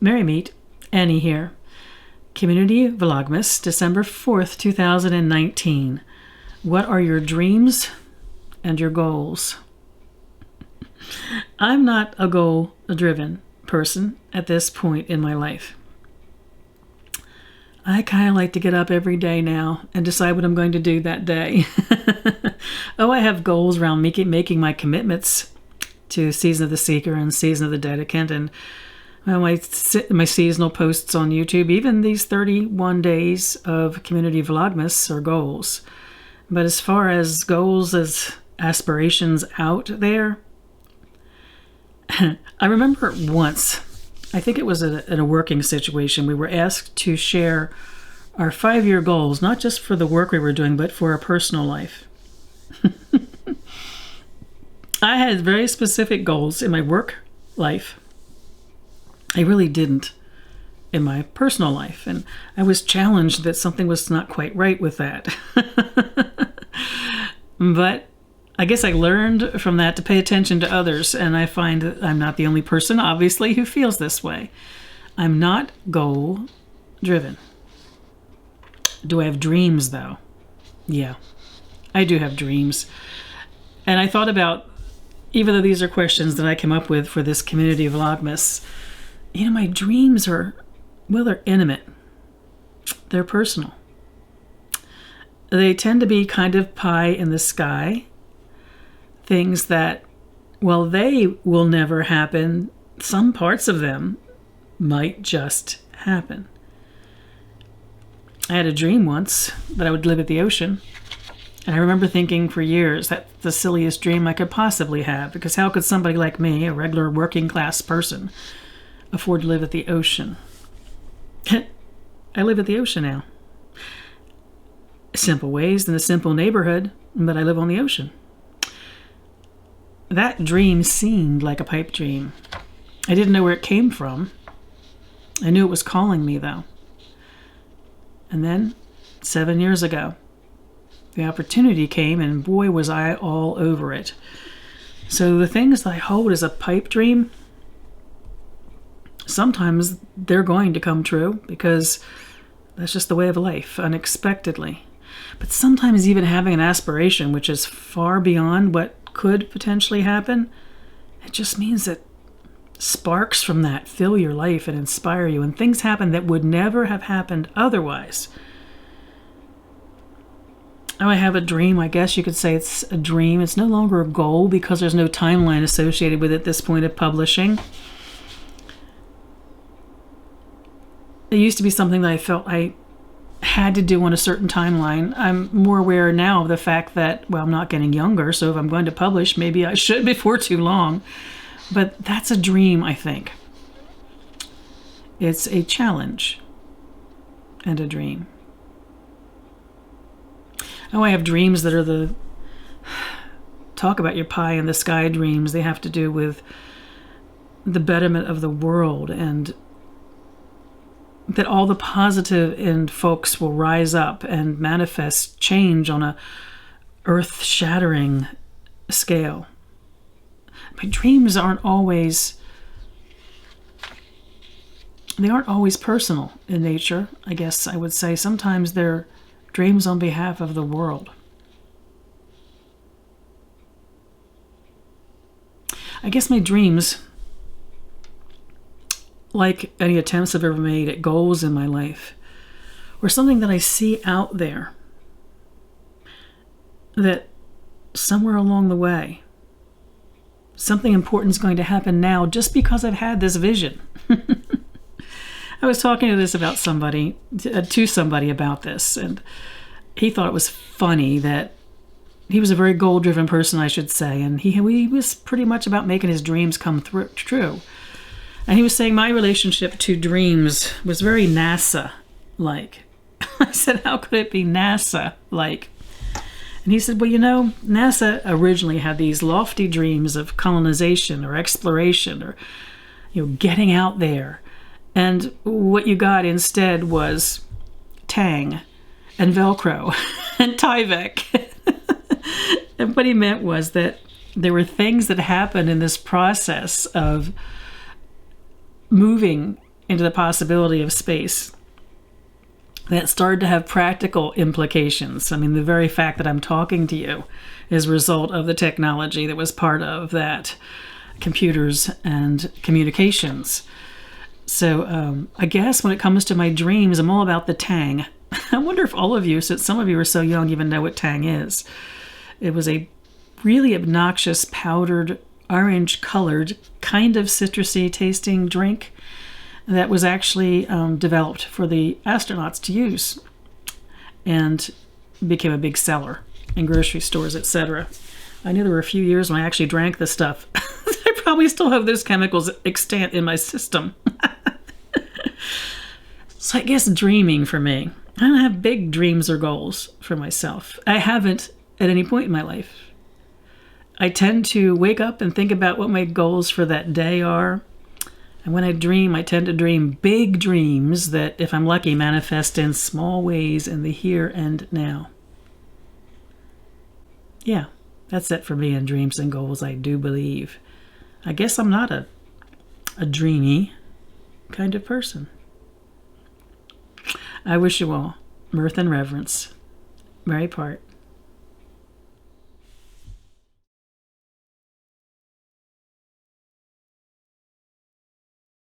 Merry Meet, Annie here. Community Vlogmas, December 4th, 2019. What are your dreams and your goals? I'm not a goal-driven person at this point in my life. I kind of like to get up every day now and decide what I'm going to do that day. Oh, I have goals around making my commitments to Season of the Seeker and Season of the Dedicant, and my seasonal posts on YouTube. Even these 31 days of Community Vlogmas are goals. But as far as goals as aspirations out there, I remember once, I think it was in a working situation, we were asked to share our 5-year goals, not just for the work we were doing, but for our personal life. I had very specific goals in my work life. I really didn't in my personal life, and I was challenged that something was not quite right with that. But I guess I learned from that to pay attention to others, and I find that I'm not the only person, obviously, who feels this way. I'm not goal-driven. Do I have dreams, though? Yeah, I do have dreams. And I thought about, even though these are questions that I came up with for this Community Vlogmas, you know, my dreams are, well, they're intimate. They're personal. They tend to be kind of pie in the sky. Things that, well, they will never happen. Some parts of them might just happen. I had a dream once that I would live at the ocean. And I remember thinking for years that's the silliest dream I could possibly have, because how could somebody like me, a regular working class person, afford to live at the ocean? I live at the ocean now. Simple ways in a simple neighborhood, but I live on the ocean. That dream seemed like a pipe dream. I didn't know where it came from. I knew it was calling me, though. And then, 7 years ago, the opportunity came, and boy, was I all over it. So the things that I hold as a pipe dream, sometimes they're going to come true, because that's just the way of life, unexpectedly. But sometimes even having an aspiration which is far beyond what could potentially happen, it just means that sparks from that fill your life and inspire you, and things happen that would never have happened otherwise. Oh, I have a dream. I guess you could say it's a dream. It's no longer a goal because there's no timeline associated with it at this point of publishing. It used to be something that I felt I had to do on a certain timeline. I'm more aware now of the fact that, well, I'm not getting younger, so if I'm going to publish, maybe I should before too long. But that's a dream, I think. It's a challenge and a dream. Oh, I have dreams that are talk about your pie in the sky dreams. They have to do with the betterment of the world, and that all the positive in folks will rise up and manifest change on a earth-shattering scale. My dreams aren't always personal in nature, I guess I would say. Sometimes they're dreams on behalf of the world. I guess my dreams, like any attempts I've ever made at goals in my life, or something that I see out there, that somewhere along the way, something important is going to happen now just because I've had this vision. I was talking to somebody about this, and he thought it was funny that he was a very goal-driven person, I should say, and he was pretty much about making his dreams come true. And he was saying my relationship to dreams was very NASA-like. I said, how could it be NASA-like? And he said, well, you know, NASA originally had these lofty dreams of colonization or exploration or, you know, getting out there. And what you got instead was Tang and Velcro and Tyvek. And what he meant was that there were things that happened in this process of moving into the possibility of space that started to have practical implications. I mean, the very fact that I'm talking to you is a result of the technology that was part of that, computers and communications. So I guess when it comes to my dreams, I'm all about the tang. I wonder if all of you, since some of you are so young, even know what tang is. It was a really obnoxious, powdered, orange-colored, kind of citrusy tasting drink that was actually developed for the astronauts to use and became a big seller in grocery stores, etc. I knew there were a few years when I actually drank this stuff. I probably still have those chemicals extant in my system. So I guess dreaming for me. I don't have big dreams or goals for myself. I haven't at any point in my life. I tend to wake up and think about what my goals for that day are. And when I dream, I tend to dream big dreams that, if I'm lucky, manifest in small ways in the here and now. Yeah, that's it for me in dreams and goals, I do believe. I guess I'm not a dreamy kind of person. I wish you all mirth and reverence. Mary Part.